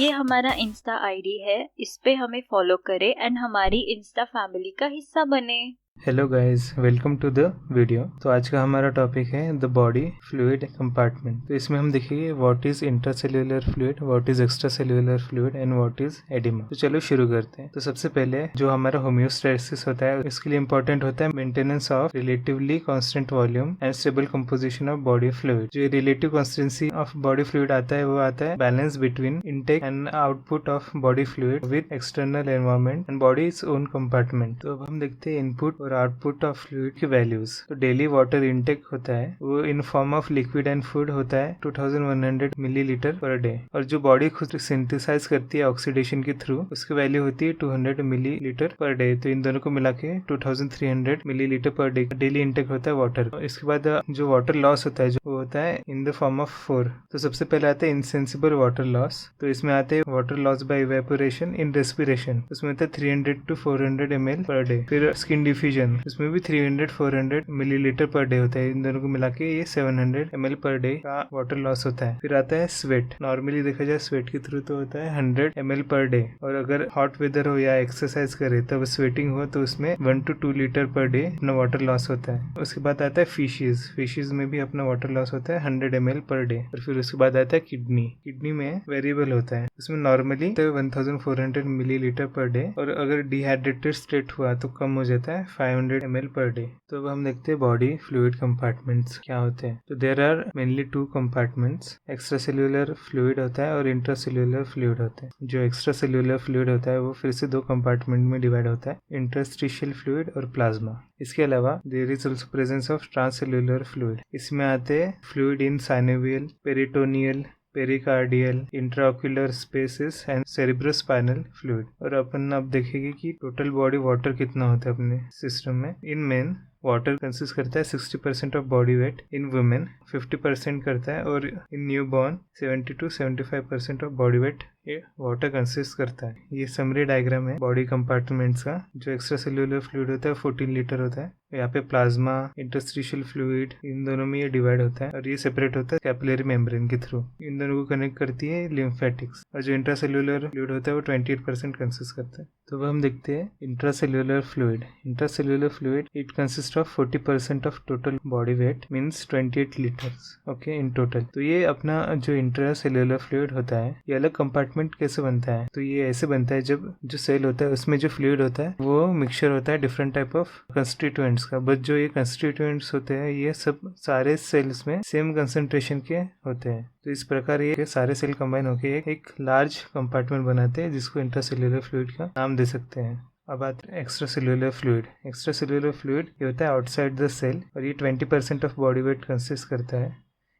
ये हमारा Insta ID है, इस पे हमें फॉलो करें एंड हमारी इंस्टा फैमिली का हिस्सा बने। Hello guys, welcome to the video. तो आज का हमारा टॉपिक है द बॉडी फ्लूइड कंपार्टमेंट। तो इसमें हम देखेंगे what is intracellular fluid, what is extracellular fluid and what is oedema. तो चलो शुरू करते हैं। तो सबसे पहले जो हमारा होम्योस्टैसिस होता है इसके लिए इंपॉर्टेंट होता है maintenance of relatively constant volume and stable composition of body fluid. जो relative constancy of body fluid आता है वो आता है balance between intake and output of body fluid with external environment and body is own compartment. तो अब हम देखते हैं इनपुट और आउटपुट ऑफ फ्लूइड की वैल्यूज। तो डेली वाटर इनटेक होता है वो in form of liquid and food होता है 2100 मिलीलीटर पर डे, और जो बॉडी खुद सिंथेसाइज करती है ऑक्सीडेशन के थ्रू उसकी वैल्यू होती है 200 मिलीलीटर पर डे। तो इन दोनों को मिला के 2300 millilitre per day daily intake होता है वाटर। इसके बाद जो वाटर लॉस होता है जो वो होता है इन द फॉर्म ऑफ 4। तो सबसे पहले आता है इनसेंसिबल वाटर लॉस। तो इसमें आते हैं water loss by evaporation in respiration, उसमें होता है 300 to 400 ml पर डे। फिर स्किन डिफ्यूजन, उसमें भी 300-400 मिलीलीटर पर डे होता है। इन दोनों को मिला के ये 700 ml पर डे का वाटर लॉस होता है। फिर आता है स्वेट। नॉर्मली देखा जाए स्वेट के थ्रू तो होता है 100 ml पर डे, और अगर हॉट वेदर हो या एक्सरसाइज करे तब स्वेटिंग हो तो उसमें 1 to 2 लीटर पर डे अपना वाटर लॉस होता है। उसके बाद आता है फिशेज में भी अपना वाटर लॉस होता है 100 ml पर डे। और फिर उसके बाद आता है किडनी में वेरिएबल होता है, उसमें नॉर्मली 1400 मिलीलीटर पर डे, और अगर डिहाइड्रेटेड स्टेट हुआ तो कम हो जाता है 500 ml पर डे। तो अब हम देखते हैं बॉडी फ्लूइड कंपार्टमेंट्स क्या होते हैं। तो there are mainly 2 compartments, extra cellular fluid होता है और इंट्रासेल्यूलर फ्लूइड होता है। जो एक्स्ट्रा सेल्यूलर फ्लूइड होता है वो फिर से 2 कंपार्टमेंट में डिवाइड होता है, इंटरस्टिशियल फ्लूइड और प्लाज्मा। इसके अलावा there is also presence of transcellular fluid. इसमें आते हैं fluid in synovial, peritoneal, pericardial, intraocular spaces and cerebrospinal fluid. और अपन अब देखेंगे कि टोटल बॉडी वाटर कितना होता है अपने सिस्टम में। इन मेन वाटर कंसिस्ट करता है 60% of body weight, in women 50% करता है, और in newborn 70 to 75% of body weight ये वाटर कंसिस्ट करता है। ये समरी डायग्राम है बॉडी कंपार्टमेंट्स का। जो एक्स्ट्रा सेल्यूलर फ्लूइड होता है 14 लीटर होता है। यहाँ पे प्लाज्मा, इंटरस्टिशियल फ्लूइड, इन दोनों में ये डिवाइड होता है, और ये सेपरेट होता है कैपिलरी मेम्ब्रेन के थ्रू। इन दोनों को कनेक्ट करती है लिम्फेटिक्स। और जो इंट्रासेल्यूलर फ्लूइड होता है वो 28% कंसिस्ट करता है। तो अब हम देखते हैं intracellular fluid. Intracellular fluid it consist of 40% of total body weight, means 28 litres okay in total. तो ये अपना जो इंट्रासेल्यूलर फ्लूइड होता है ये अलग कंपार्टमेंट कैसे बनता है। तो ये ऐसे बनता है जब जो सेल होता है उसमें जो फ्लूइड होता है वो मिक्सचर होता है डिफरेंट टाइप ऑफ कंस्टिट्यूएंट्स का, बट जो ये कंस्टिट्यूएंट्स होते हैं ये सब सारे सेल्स में सेम कंसंट्रेशन के होते हैं। तो इस प्रकार ये सारे सेल कंबाइन होकर एक लार्ज कंपार्टमेंट बनाते हैं जिसको इंट्रासेल्यूलर फ्लूइड का नाम दे सकते हैं। अब आते हैं extra cellular fluid. Extra cellular fluid ये होता है आउटसाइड द सेल, और ये 20% ऑफ बॉडी वेट कंसिस्ट करता है।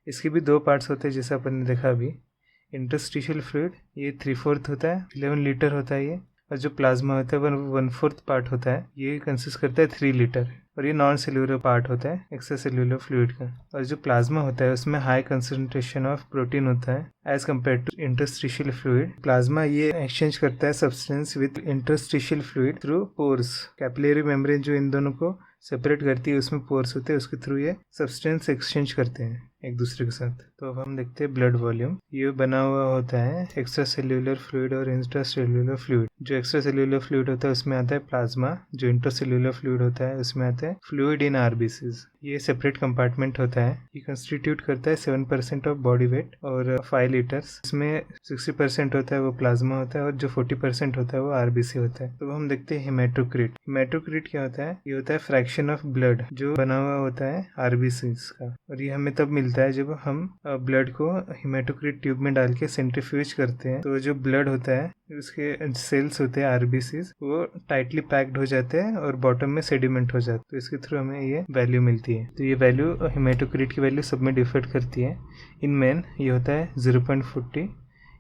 इसके भी 2 पार्ट्स होते हैं जैसे अपन ने देखा अभी। इंटरस्टिशियल फ्लूइड ये 3/4 होता है, 11 लीटर होता है ये, और जो प्लाज्मा होता है 1/4 पार्ट होता है, ये कंसिस्ट करता है 3 लीटर, और ये नॉन सेल्यूलर पार्ट होता है एक्स्ट्रा सेल्यूलर फ्लूइड का। और जो प्लाज्मा होता है उसमें हाई कंसंट्रेशन ऑफ प्रोटीन होता है as compare to interstitial fluid. Plasma ये एक्सचेंज करता है substance with interstitial fluid through pores. Capillary membrane जो इन दोनों को सेपरेट करती है उसमें पोर्स होते हैं, उसके थ्रू ये सब्सटेंस एक्सचेंज करते हैं एक दूसरे के साथ। तो अब हम देखते हैं ब्लड वॉल्यूम। ये बना हुआ होता है एक्स्ट्रा सेल्यूलर फ्लूइड और इंट्रासेल्यूलर फ्लूइड। जो एक्स्ट्रा सेल्यूलर फ्लूइड होता है उसमें आता है प्लाज्मा, जो इंट्रासेल्यूलर फ्लूइड होता है उसमें आता है फ्लूइड इन आरबीसीज। ये सेपरेट कंपार्टमेंट होता है, ये कंस्टिट्यूट करता है 7% ऑफ बॉडी वेट और 5 लीटर्स। इसमें 60% होता है वो प्लाज्मा होता है, और जो 40% होता है वो आरबीसी होता है। तो हम देखते हैं हेमेटोक्रिट। हेमेटोक्रिट क्या होता है? ये होता है फ्रैक्शन ऑफ ब्लड जो बना हुआ होता है आरबीसीज का, और ये हमें तब मिलता है जब हम ब्लड को हेमेटोक्रिट ट्यूब में डाल के सेंट्रीफ्यूज करते हैं। तो जो ब्लड होता है उसके सेल्स होते हैं आरबीसीज वो टाइटली पैक्ड हो जाते हैं और बॉटम में सेडिमेंट हो जाते हैं। तो इसके थ्रू हमें ये वैल्यू मिलती है। तो ये वैल्यू हेमेटोक्रिट की वैल्यू सब में डिफर करती है। इन मेन ये होता है 0.40,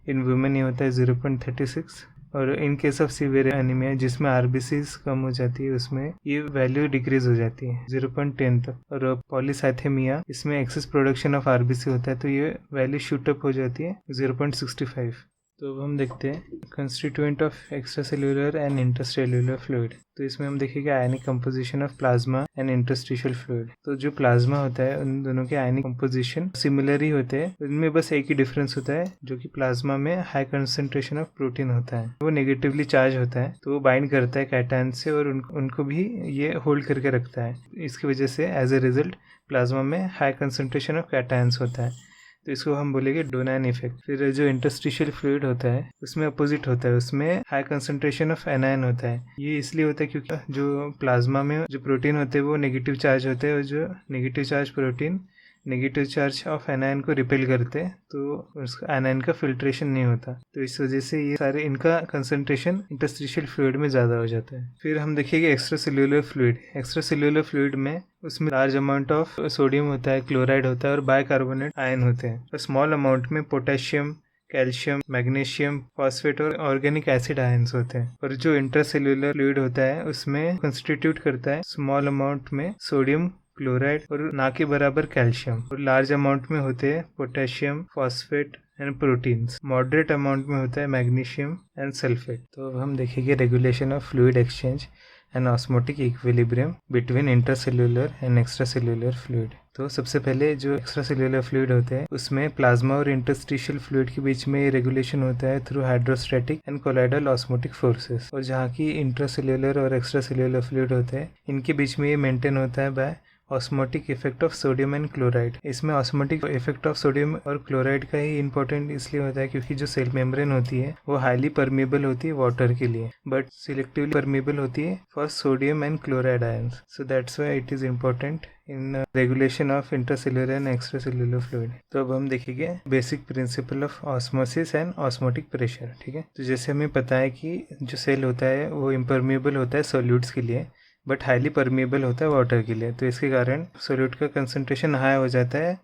इन वुमेन ये होता है 0.36, और in case of severe anaemia जिसमें आरबीसीज कम हो जाती है उसमें ये वैल्यू डिक्रीज हो जाती है 0.10 तक। और पॉलीसाइथेमिया इसमें एक्सेस प्रोडक्शन ऑफ आरबीसी होता है तो ये वैल्यू शूट अप हो जाती है 0.65। तो अब हम देखते हैं constituent of extracellular and intercellular fluid. तो इसमें हम देखेंगे ionic composition of plasma and interstitial fluid. तो जो प्लाज्मा होता है उन दोनों के आयनिक कंपोजिशन सिमिलर ही होते हैं, उनमें बस एक ही डिफरेंस होता है, जो कि प्लाज्मा में हाई कंसंट्रेशन ऑफ प्रोटीन होता है, वो नेगेटिवली चार्ज होता है, तो वो बाइंड करता है कैटायन से और उनको भी ये होल्ड करके रखता है। इसकी वजह से एज ए रिजल्ट प्लाज्मा में हाई कंसंट्रेशन ऑफ कैटायंस होता है, तो इसको हम बोलेंगे डोनाइन इफेक्ट। फिर जो इंटरस्टिशियल फ्लूइड होता है उसमें अपोजिट होता है, उसमें हाई कंसंट्रेशन ऑफ एनायन होता है। ये इसलिए होता है क्योंकि जो प्लाज्मा में जो प्रोटीन होते हैं वो नेगेटिव चार्ज होते हैं, और जो negative charge protein negative charge of anion को रिपेल करते हैं, तो उसका एनायन का फिल्ट्रेशन नहीं होता, तो इस वजह से ये सारे इनका कंसंट्रेशन इंटरस्टिशियल फ्लूइड में ज़्यादा हो जाता है। फिर हम देखेंगे extra cellular fluid. Extra cellular fluid में उसमें लार्ज अमाउंट ऑफ सोडियम होता है, क्लोराइड होता है और बाइकार्बोनेट आयन होते हैं, और स्मॉल अमाउंट में पोटेशियम, कैल्शियम, मैग्नीशियम, फॉस्फेट और ऑर्गेनिक एसिड आयंस होते हैं। और जो इंट्रासेल्यूलर फ्लूइड होता है उसमें कंस्टिट्यूट करता है स्मॉल अमाउंट में सोडियम, क्लोराइड और ना के बराबर कैल्शियम, और लार्ज अमाउंट में होते हैं potassium, phosphate and proteins. Moderate amount में होता है मैग्नीशियम एंड सल्फेट। तो अब हम देखेंगे regulation of fluid exchange and osmotic equilibrium between intercellular and extracellular fluid. तो सबसे पहले जो एक्स्ट्रासेल्यूलर फ्लूइड होते हैं उसमें प्लाज्मा और इंटरस्टिशियल फ्लूइड के बीच में रेगुलेशन होता है through hydrostatic and colloidal osmotic forces, और जहाँ की इंटरसेल्यूलर और एक्स्ट्रासेल्यूलर फ्लूइड होते हैं इनके बीच में ये मेंटेन होता है by osmotic effect of sodium and chloride. इसमें ऑस्मोटिक इफेक्ट ऑफ सोडियम और क्लोराइड का ही इंपॉर्टेंट इसलिए होता है क्योंकि जो सेल मेम्ब्रेन होती है वो हाईली परमेबल होती है वाटर के लिए, बट सिलेक्टिवली परमेबल होती है for sodium and chloride ions, so that's why it is important in regulation of intercellular and extracellular fluid. तो अब हम देखेंगे basic principle of osmosis and osmotic pressure. ठीक है, तो जैसे हमें पता है कि जो सेल होता है वो इम्परमेबल होता है सॉल्यूट्स के लिए, बट हाईली परमेबल होता है वाटर के लिए, तो इसके कारण सोल्यूट का कंसंट्रेशन हाई हो जाता है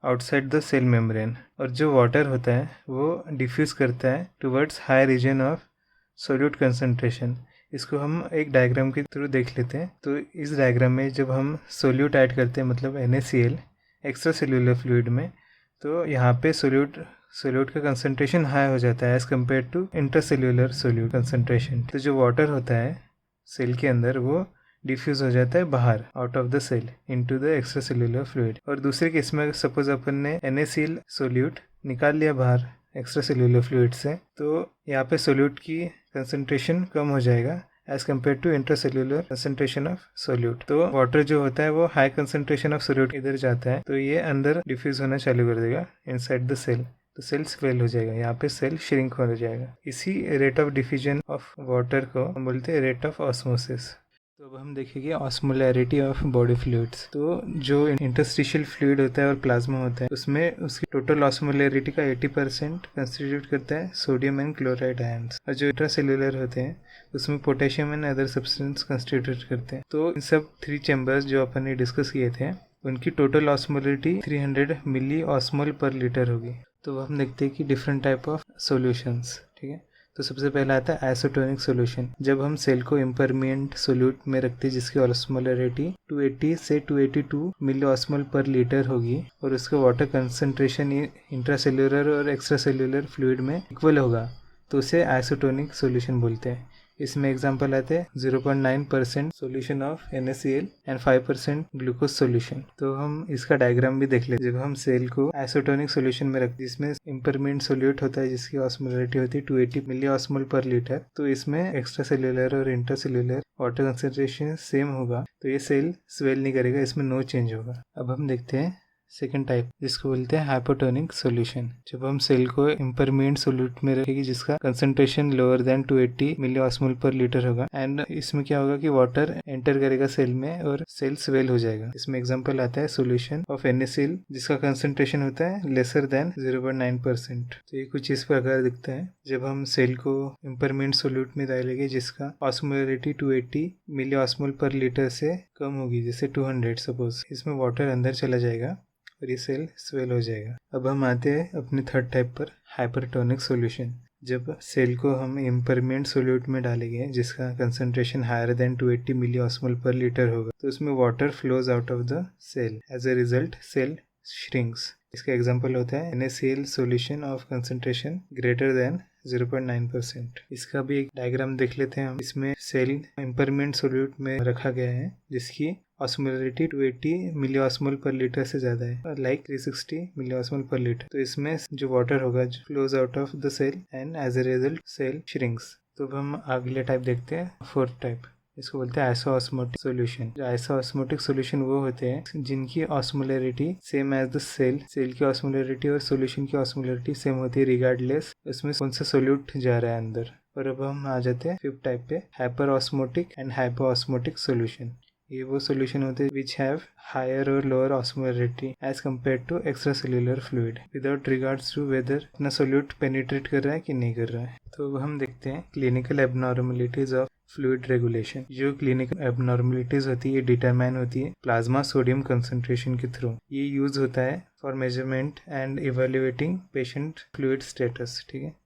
आउटसाइड द सेल मेम्ब्रेन, और जो वाटर होता है वो डिफ्यूज़ करता है towards high region of solute concentration. इसको हम एक डायग्राम के थ्रू देख लेते हैं। तो इस डायग्राम में जब हम सोल्यूट ऐड करते हैं, मतलब NaCl एक्स्ट्रा सेल्यूलर फ्लूइड में, तो यहाँ पे सोल्यूट का कंसंट्रेशन हाई हो जाता है as compare to intercellular solute concentration. तो जो वाटर होता है सेल के अंदर वो डिफ्यूज हो जाता है बाहर out of the cell into the extra cellular fluid. और दूसरे केस में सपोज अपन ने NaCl सोल्यूट निकाल लिया बाहर एक्स्ट्रा सेल्यूलर फ्लूइड से, तो यहाँ पे सोल्यूट की कंसंट्रेशन कम हो जाएगा as compare to intercellular concentration of solute. तो वाटर जो होता है वो हाई कंसंट्रेशन ऑफ सोल्यूट इधर जाता है, तो ये अंदर डिफ्यूज होना चालू कर देगा इनसाइड द सेल, तो सेल स्वेल हो जाएगा, यहाँ पे सेल श्रिंक हो जाएगा। इसी rate of diffusion of water को हम बोलते हैं रेट ऑफ ऑस्मोसिस। तो अब हम देखेंगे ऑस्मोलैरिटी ऑफ बॉडी फ्लूइड्स। तो जो इंटरस्टिशियल फ्लूइड होता है और प्लाज्मा होता है उसमें उसकी टोटल ऑस्मोलैरिटी का 80% कंस्टिट्यूट करता है सोडियम एंड क्लोराइड आयंस, और जो इंट्रासेल्यूलर होते हैं उसमें potassium and other substance constitute करते हैं। तो इन सब 3 चैम्बर्स जो अपन ने डिस्कस किए थे उनकी टोटल ऑस्मोलैरिटी 300 मिली ऑस्मोल पर लीटर होगी। तो हम देखते हैं कि डिफरेंट टाइप ऑफ सॉल्यूशंस। ठीक है, तो सबसे पहला आता है आइसोटोनिक सॉल्यूशन। जब हम सेल को इम्परमेंट सोल्यूट में रखते हैं जिसकी ऑस्मोलैरिटी 280 से 282 मिली ऑस्मोल पर लीटर होगी, और उसका वाटर कंसंट्रेशन इंट्रासेल्यूलर और एक्स्ट्रासेल्यूलर फ्लूइड में इक्वल होगा, तो उसे आइसोटोनिक सॉल्यूशन बोलते हैं। इसमें एग्जांपल आते हैं 0.9% solution of NaCl and 5% glucose solution. तो हम इसका डायग्राम भी देख लेते हैं। जब हम सेल को आइसोटोनिक सॉल्यूशन में रखते हैं जिसमें इम्परमेंट सोल्यूट होता है जिसकी ऑस्मोलैरिटी होती है 280 मिली ऑस्मोल पर लीटर, तो इसमें एक्स्ट्रा सेल्यूलर और इंटरसेल्यूलर वाटर कंसंट्रेशन सेम होगा, तो ये सेल स्वेल नहीं करेगा, इसमें नो चेंज होगा। अब हम देखते हैं सेकेंड टाइप जिसको बोलते हैं हाइपोटोनिक सॉल्यूशन। जब हम सेल को इम्परमेंट सोल्यूट में रखेंगे जिसका concentration lower than 280 milli osmol per litre होगा, एंड इसमें क्या होगा कि वाटर एंटर करेगा सेल में और सेल स्वेल हो जाएगा। इसमें एग्जांपल आता है सॉल्यूशन ऑफ NaCl जिसका कंसंट्रेशन होता है लेसर देन 0.9%। तो ये कुछ इस प्रकार दिखता है। जब हम सेल को इम्परमेंट सोल्यूट में डालेंगे जिसका osmolarity 280 milli osmol per litre से कम होगी, जैसे 200 सपोज, इसमें वाटर अंदर चला जाएगा और ये सेल स्वेल हो जाएगा। अब हम आते हैं अपने थर्ड टाइप पर, हाइपरटोनिक सॉल्यूशन। जब सेल को हम इम्परमेंट सोल्यूट में डालेंगे जिसका concentration higher than 280 milli osmol per litre होगा, तो उसमें water flows out of the cell, as a result cell shrinks. इसका एग्जांपल होता है NaCl solution of concentration greater than 0.9%। इसका भी एक डायग्राम देख लेते हैं हम। इसमें सेल इम्परमेंट सोल्यूट में रखा गया है जिसकी ऑस्मोलरिटी 280 मिलीऑस्मोल पर लीटर से ज़्यादा है, लाइक 360 मिलीऑस्मोल पर लीटर। तो इसमें जो वाटर होगा जो flows out of the cell and as a result cell shrinks. तो अब हम अगले टाइप देखते हैं, फोर्थ टाइप। इसको बोलते हैं आइसोऑस्मोटिक सॉल्यूशन। जो आइसोऑस्मोटिक सॉल्यूशन वो होते हैं जिनकी osmolarity same as the cell की ऑस्मोलरिटी और सॉल्यूशन की ऑस्मोलरिटी सेम होती है रिगार्डलेस उसमें कौन सा सोल्यूट जा रहा है अंदर। और अब हम आ जाते हैं फिफ्थ टाइप पे, hyper osmotic and hypoosmotic solution. ये वो सॉल्यूशन होते हैं विच हैव हायर और lower osmolarity as compare to extra cellular fluid without regards to whether अपना सोल्यूट पेनिट्रेट कर रहा है कि नहीं कर रहा है। तो अब हम देखते हैं clinical abnormalities of fluid regulation. जो क्लिनिकल एबनॉर्मलिटीज होती है ये डिटरमाइन होती है प्लाज्मा सोडियम कंसंट्रेशन के थ्रू। ये यूज होता है for measurement and evaluating patient fluid status, ठीक है।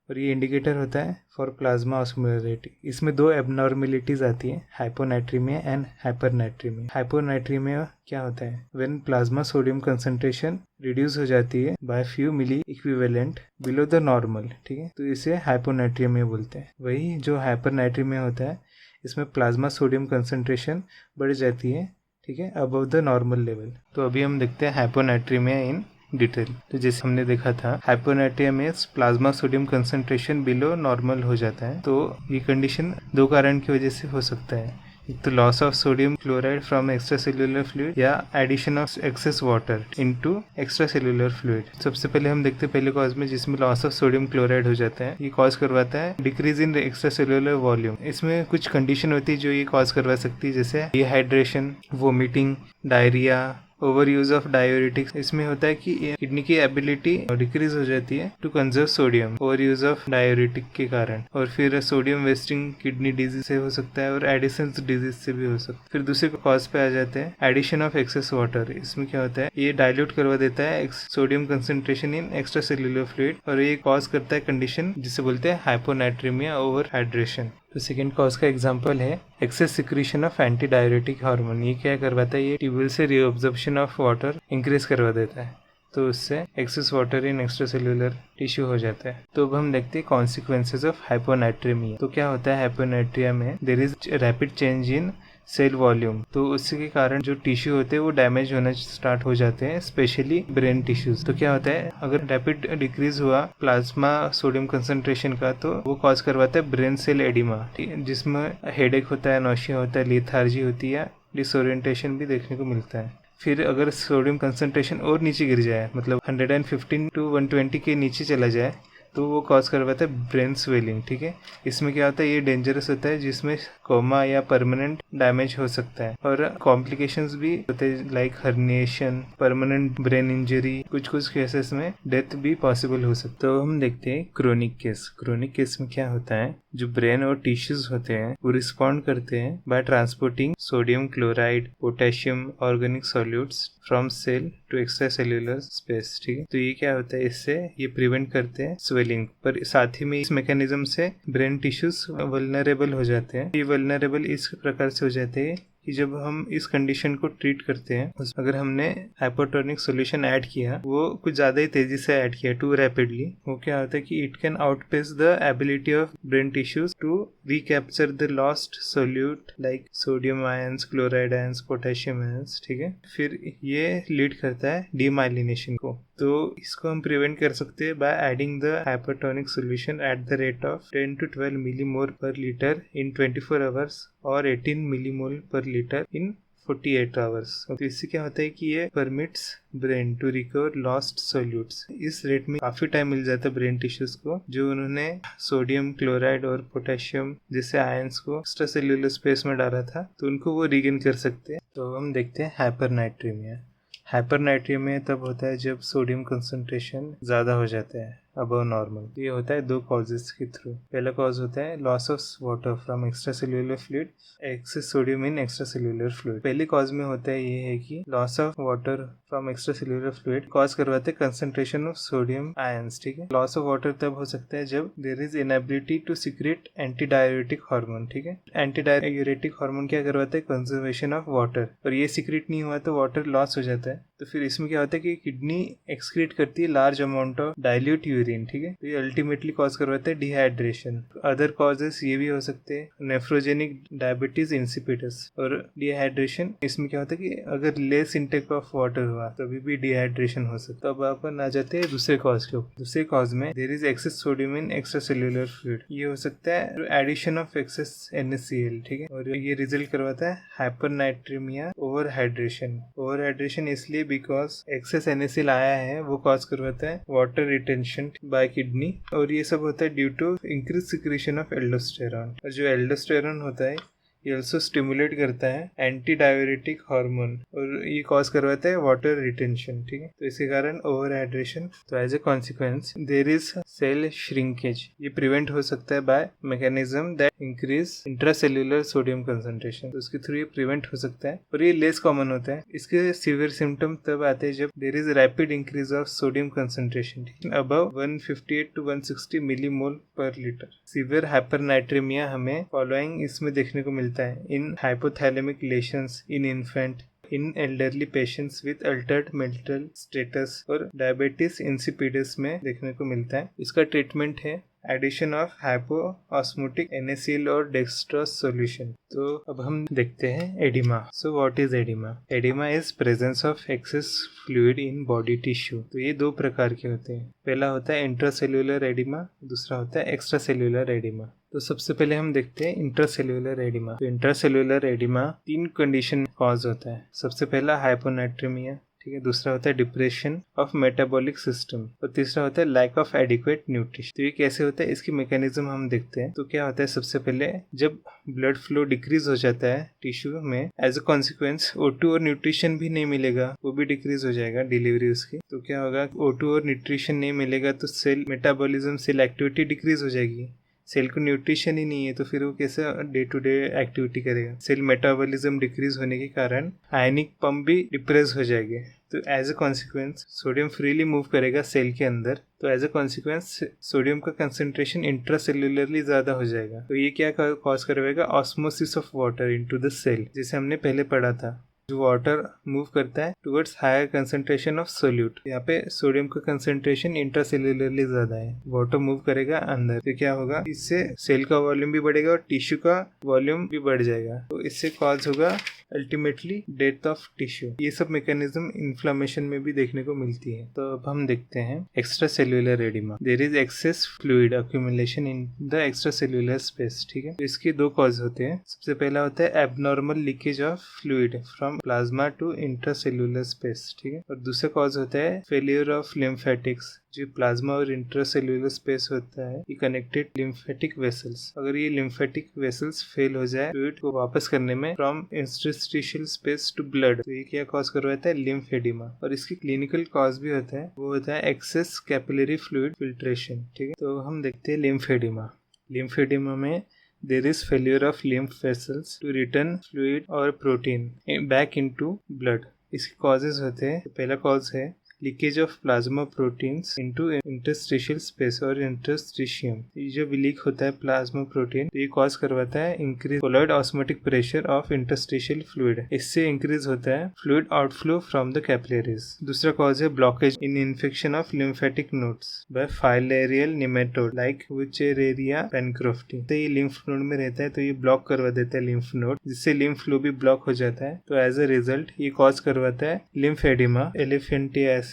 और ये इंडिकेटर होता है फॉर प्लाज्मा ऑस्मोलरिटी। इसमें दो एबनॉर्मलिटीज आती है, हाइपोनाइट्रीमिया एंड हाइपरनाइट्रीमिया। हाइपोनाइट्रीमिया क्या होता है, when plasma sodium concentration reduce हो जाती है by few milli equivalent below the normal, ठीक है। तो इसे हाइपोनाइट्रीमिया बोलते हैं। वही जो हाइपरनाइट्रीमिया होता है इसमें प्लाज्मा सोडियम कंसंट्रेशन बढ़ जाती है, ठीक है, अबव द नॉर्मल लेवल। तो अभी हम देखते हैं हाइपोनाइट्रीमिया इन डिटेल। तो जैसे हमने देखा था हाइपोनाइट्रिया में plasma sodium concentration below normal हो जाता है। तो ये कंडीशन दो कारण की वजह से हो सकता है, एक तो loss of sodium chloride from extra cellular fluid या addition of excess water into extra cellular fluid. सबसे पहले हम देखते हैं पहले कॉज में जिसमें लॉस ऑफ सोडियम क्लोराइड हो जाता है। ये कॉज करवाता है decrease in extra cellular volume. इसमें कुछ कंडीशन होती है जो ये कॉज करवा सकती है, जैसे dehydration, vomiting, diarrhoea, over use of diuretics. इसमें होता है कि किडनी की एबिलिटी डिक्रीज हो जाती है to conserve sodium over use of diuretic के कारण। और फिर सोडियम वेस्टिंग किडनी डिजीज से हो सकता है और एडिशन डिजीज से भी हो सकता है। फिर दूसरे कॉज पे आ जाते हैं एडिशन ऑफ एक्सेस वाटर। इसमें क्या होता है, ये डाइल्यूट करवा देता है sodium concentration in extra cellular fluid और ये कॉज करता है कंडीशन जिसे बोलते हैं हाइपोनाइट्रीमिया ओवर हाइड्रेशन। तो सेकेंड कॉज का एग्जांपल है excess secretion of anti diuretic hormone. ये क्या करवाता है, ये ट्यूबुल से रीअब्जॉर्प्शन ऑफ वाटर इंक्रीज करवा देता है, तो उससे excess water in extra cellular tissue हो जाता है। तो अब हम देखते हैं कॉन्सिक्वेंसेज ऑफ हाइपोनाइट्रीमिया। तो क्या होता है हाइपोनाइट्रिया में, there is rapid change in cell volume. तो उसके कारण जो टिश्यू होते हैं वो डैमेज होना स्टार्ट हो जाते हैं, स्पेशली ब्रेन टिश्यूज। तो क्या होता है, अगर रैपिड डिक्रीज हुआ प्लाज्मा सोडियम कंसंट्रेशन का तो वो कॉज करवाता है ब्रेन सेल एडिमा, जिसमें हेडेक होता है, नौशिया होता है, लेथार्जी होती है या डिसोरिएंटेशन भी देखने को मिलता है। फिर अगर सोडियम कंसंट्रेशन और नीचे गिर जाए, मतलब 115 to 120 के नीचे चला जाए, तो वो कॉज करवाता है ब्रेन स्वेलिंग, ठीक है। इसमें क्या होता है, ये डेंजरस होता है जिसमें कोमा या परमानेंट डैमेज हो सकता है और कॉम्प्लिकेशंस भी होते हैं like herniation, permanent brain injury, कुछ केसेस में डेथ भी पॉसिबल हो सकता है। तो हम देखते हैं क्रोनिक केस। क्रोनिक केस में क्या होता है, जो ब्रेन और टिश्यूज होते हैं वो रिस्पॉन्ड करते हैं by transporting sodium chloride, potassium, organic solutes from cell to extra cellular space, ठीक है। तो ये क्या होता है, इससे ये प्रिवेंट करते हैं स्वेलिंग, पर साथ ही में इस मैकेनिज्म से ब्रेन टिश्यूज वल्नरेबल हो जाते हैं। ये वल्नरेबल इस प्रकार से हो जाते हैं कि जब हम इस कंडीशन को ट्रीट करते हैं, अगर हमने हाइपोटोनिक सॉल्यूशन ऐड किया, वो कुछ ज़्यादा ही तेज़ी से ऐड किया, टू रैपिडली, वो क्या होता है कि it can outpace the ability of brain tissues to recapture the lost solute like sodium ions, chloride ions, potassium ions, ठीक है। फिर ये लीड करता है डीमाइलिनेशन को। तो इसको हम प्रिवेंट कर सकते हैं by adding the hypotonic solution at the rate of 10 to 12 millimole per litre in 24 hours और 18 millimole per litre in 48 hours. तो इससे क्या होता है कि ये permits brain to recover lost solutes. इस रेट में काफी टाइम मिल जाता है ब्रेन टिश्यूज को जो उन्होंने सोडियम क्लोराइड और पोटेशियम जैसे आयंस को एक्स्ट्रा सेल्यूलर स्पेस में डाला था, तो उनको वो रीगेन कर सकते हैं। तो हम देखते हैं हाइपरनाइट्रीमिया। हाइपरनाइट्रीमिया तब होता है जब सोडियम कंसंट्रेशन ज़्यादा हो जाता है अबव नॉर्मल। ये होता है दो कॉजेस के थ्रू। पहला कॉज होता है loss of water from extra cellular fluid, access sodium in extra cellular fluid. पहले कॉज में होता है ये है कि loss of water from extra cellular fluid cause करवाते हैं कंसंट्रेशन ऑफ सोडियम आयंस, ठीक है। लॉस ऑफ वाटर तब हो सकता है जब there is inability to secrete anti diuretic hormone, ठीक है। एंटी डायरेटिक हार्मोन क्या करवाता है, कंजर्वेशन ऑफ वाटर, और ये सीक्रेट नहीं हुआ तो वाटर लॉस हो जाता है। तो फिर इसमें क्या होता है कि किडनी एक्सक्रीट करती है large amount of dilute urea, urine, ठीक है। तो ये अल्टीमेटली कॉज करवाता है डिहाइड्रेशन। अदर कॉजेस ये भी हो सकते हैं नेफ्रोजेनिक डायबिटीज इंसिपिडस और डिहाइड्रेशन। इसमें क्या होता है कि अगर लेस इंटेक ऑफ वाटर हुआ तभी भी डिहाइड्रेशन हो सकता है। तो अब अपन आ जाते हैं दूसरे कॉज के ऊपर। दूसरे कॉज में there is excess sodium in extra cellular fluid. ये हो सकता है एडिशन ऑफ एक्सेस NaCl, ठीक है, और ये रिजल्ट करवाता है हाइपरनाइट्रेमिया, ओवर हाइड्रेशन इसलिए बिकॉज एक्सेस NaCl आया है, वो कॉज करवाता है वाटर रिटेंशन बाय किडनी, और ये सब होता है due to increase secretion of aldosterone. और जो एल्डोस्टेरॉन होता है ये ऑल्सो स्टिमुलेट करता है एंटी डाययूरेटिक हार्मोन, और ये कॉज करवाता है वाटर रिटेंशन, ठीक है। तो इसके कारण ओवर हाइड्रेशन। तो as a consequence there is cell shrinkage. ये प्रिवेंट हो सकता है बाय mechanism that increase intracellular sodium concentration. तो उसके थ्रू ये प्रिवेंट हो सकता है, और ये लेस कॉमन होता है। इसके सीवियर सिम्टम तब आते हैं जब there is rapid increase of sodium concentration above 158 to 160 millimole per litre. Severe hypernatraemia हमें फॉलोइंग इसमें देखने को मिलता है in hypothalamic lesions in infant, in elderly patients with altered mental status और डायबिटीज इंसिपिडस में देखने को मिलता है। इसका ट्रीटमेंट है एडिशन ऑफ हाइपोऑस्मोटिक NaCl और डेक्स्ट्रोज सॉल्यूशन। तो अब हम देखते हैं oedema. So what is oedema? Oedema is presence of access fluid in body tissue. तो ये दो प्रकार के होते हैं। पहला होता है इंट्रासेल्यूलर एडिमा, दूसरा होता है एक्स्ट्रा सेल्यूलर एडिमा। तो सबसे पहले हम देखते हैं इंट्रासेल्यूलर एडिमा। तो इंट्रासेल्यूलर एडिमा 3 कंडीशन कॉज होता है। सबसे पहला हाइपोनाइट्रेमिया, ठीक है, दूसरा होता है डिप्रेशन ऑफ मेटाबॉलिक सिस्टम, और तीसरा होता है लैक ऑफ एडिक्वेट न्यूट्रिशन। तो ये कैसे होता है, इसकी मैकेनिज्म हम देखते हैं। तो क्या होता है, सबसे पहले जब ब्लड फ्लो डिक्रीज हो जाता है टिश्यू में, एज अ कॉन्सिक्वेंस O2 और न्यूट्रिशन भी नहीं मिलेगा, वो भी डिक्रीज हो जाएगा डिलीवरी उसकी। तो क्या होगा, O2 और न्यूट्रिशन नहीं मिलेगा तो cell metabolism, cell activity decrease हो जाएगी। सेल को न्यूट्रिशन ही नहीं है तो फिर वो कैसे डे टू डे एक्टिविटी करेगा। सेल मेटाबॉलिज्म डिक्रीज होने के कारण आयनिक पंप भी डिप्रेस हो जाएंगे। तो as a consequence sodium freely move करेगा सेल के अंदर, तो एज अ कॉन्सिक्वेंस सोडियम का कंसंट्रेशन इंट्रासेल्युलरली ज्यादा हो जाएगा। तो ये क्या कॉज करवाएगा, osmosis of water into the cell, जैसे हमने पहले पढ़ा था। जो वाटर मूव करता है towards higher concentration of solute. यहाँ पे सोडियम का कंसंट्रेशन इंट्रासेल्युलरली ज्यादा है, वाटर मूव करेगा अंदर, तो क्या होगा, इससे सेल का वॉल्यूम भी बढ़ेगा और टिश्यू का वॉल्यूम भी बढ़ जाएगा। तो इससे कॉज होगा अल्टीमेटली डेथ ऑफ टिश्यू। ये सब मैकेनिज्म इन्फ्लेमेशन में भी देखने को मिलती है। तो अब हम देखते हैं extra cellular edema. There is excess fluid accumulation in the extra cellular space, ठीक है। तो इसके दो कॉज होते हैं। सबसे पहला होता है abnormal leakage of fluid from plasma to intracellular space, ठीक है। और दूसरा कॉज होता है फेलियर ऑफ लिम्फेटिक्स। जो प्लाज्मा और इंट्रासेल्यूलर स्पेस होता है ये कनेक्टेड लिम्फेटिक वेसल्स। अगर ये लिम्फेटिक वेसल्स फेल हो जाए फ्लूइड को वापस करने में from interstitial space to blood, तो ये क्या कॉज करवाता है, लिम्फेडिमा। और इसकी क्लिनिकल कॉज भी होता है, वो होता है एक्सेस कैपिलरी फ्लूइड फिल्ट्रेशन, ठीक है। तो हम देखते हैं लिम्फेडिमा। लिम्फेडिमा में there is failure of lymph vessels to return fluid or protein back into blood। इसके causes होते हैं, पहला cause है leakage of plasma proteins into interstitial space और इंटरस्टिशियम। ये जो लीक होता है प्लाज्मा प्रोटीन, तो ये कॉज करवाता है increase colloid osmotic pressure of interstitial fluid. इससे इंक्रीज होता है fluid outflow from the capillaries. दूसरा कॉज है blockage in infection of lymphatic nodes by filarial nematode like Wuchereria bancrofti. तो ये लिम्फ नोड में रहता है तो ये ब्लॉक करवा देता है लिम्फ नोड, जिससे लिम्फ फ्लो भी ब्लॉक हो जाता है। तो एज अ रिजल्ट ये कॉज करवाता है लिम्फेडिमा, एलिफेंटियासिस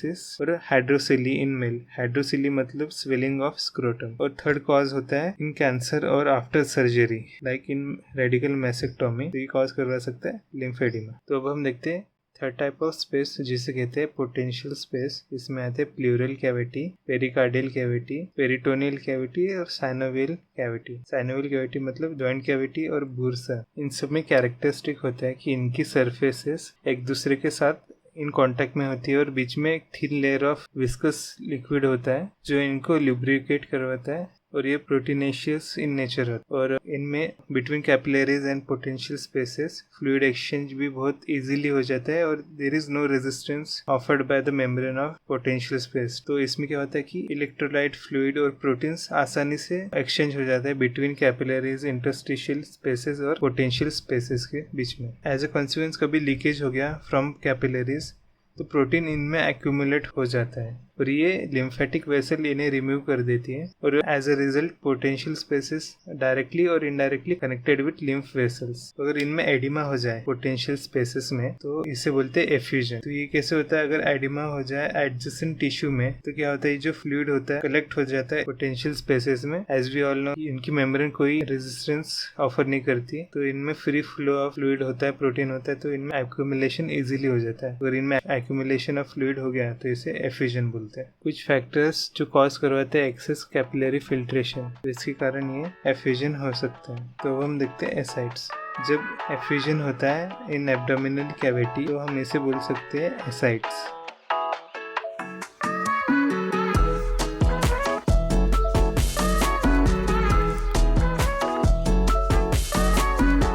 और हाइड्रोसिली इन मेल। हाइड्रोसिली मतलब स्वेलिंग ऑफ स्क्रोटम। और थर्ड कॉज होता है इन कैंसर और after surgery like in radical mastectomy, तो ये कॉज करवा सकता है लिम्फेडिमा। तो अब हम देखते हैं थर्ड टाइप ऑफ स्पेस जिसे कहते हैं पोटेंशियल स्पेस। इसमें आते हैं pleural cavity, pericardial cavity, peritoneal cavity और साइनोवियल कैविटी। साइनोवियल कैविटी मतलब जॉइंट कैविटी और बुर्सा। इन सब में कैरेक्टरिस्टिक होता है कि इनकी सरफेसेस एक दूसरे के साथ इन कांटेक्ट में होती है और बीच में एक thin layer of viscous liquid होता है जो इनको लुब्रिकेट करवाता है, और ये प्रोटीनेशियस इन नेचर होता है। और इनमें between capillaries and potential spaces fluid exchange भी बहुत इजीली हो जाता है और there is no resistance offered by the membrane of potential space. तो इसमें क्या होता है कि इलेक्ट्रोलाइट, फ्लूइड और प्रोटीन्स आसानी से एक्सचेंज हो जाता है बिटवीन कैपिलरीज, इंटरस्टिशियल स्पेसेस और पोटेंशियल स्पेसेस के बीच में। एज अ कॉन्सिक्वेंस कभी लीकेज हो गया फ्रॉम कैपिलरीज तो प्रोटीन इनमें एक्यूमुलेट हो जाता है और ये लिम्फेटिक वेसल इन्हें रिमूव कर देती है और as a result potential spaces directly और indirectly connected with lymph vessels. अगर इनमें एडिमा हो जाए पोटेंशियल स्पेसेस में तो इसे बोलते हैं एफ्यूजन। तो ये कैसे होता है, अगर एडिमा हो जाए एडजेसेंट टिश्यू में तो क्या होता है, जो फ्लूइड होता है कलेक्ट हो जाता है पोटेंशियल स्पेसेस में। एज वी ऑल नो इनकी मेम्ब्रेन कोई रेजिस्टेंस ऑफर नहीं करती, तो इनमें फ्री फ्लो ऑफ फ्लूइड होता है, प्रोटीन होता है, तो इनमें एक्यूमुलेशन इजीली हो जाता है। अगर इनमें एक्यूमुलेशन ऑफ फ्लूइड हो गया तो इसे एफ्यूजन बोलते हैं। कुछ फैक्टर्स जो कॉज करवाते हैं एक्सेस कैपिलरी फिल्ट्रेशन, इसके कारण ये एफ्यूजन हो सकता है। तो हम देखते हैं एसाइड्स। जब एफ्यूजन होता है इन एब्डोमिनल कैविटी तो हम इसे बोल सकते हैं एसाइड्स।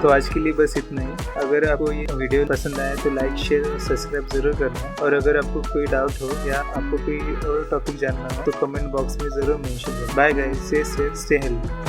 तो आज के लिए बस इतना ही। अगर आपको ये वीडियो पसंद आया तो लाइक, शेयर और सब्सक्राइब जरूर करना। और अगर आपको कोई डाउट हो या आपको कोई और टॉपिक जानना हो तो कमेंट बॉक्स में जरूर मेंशन करें। Bye guys, stay safe, stay healthy.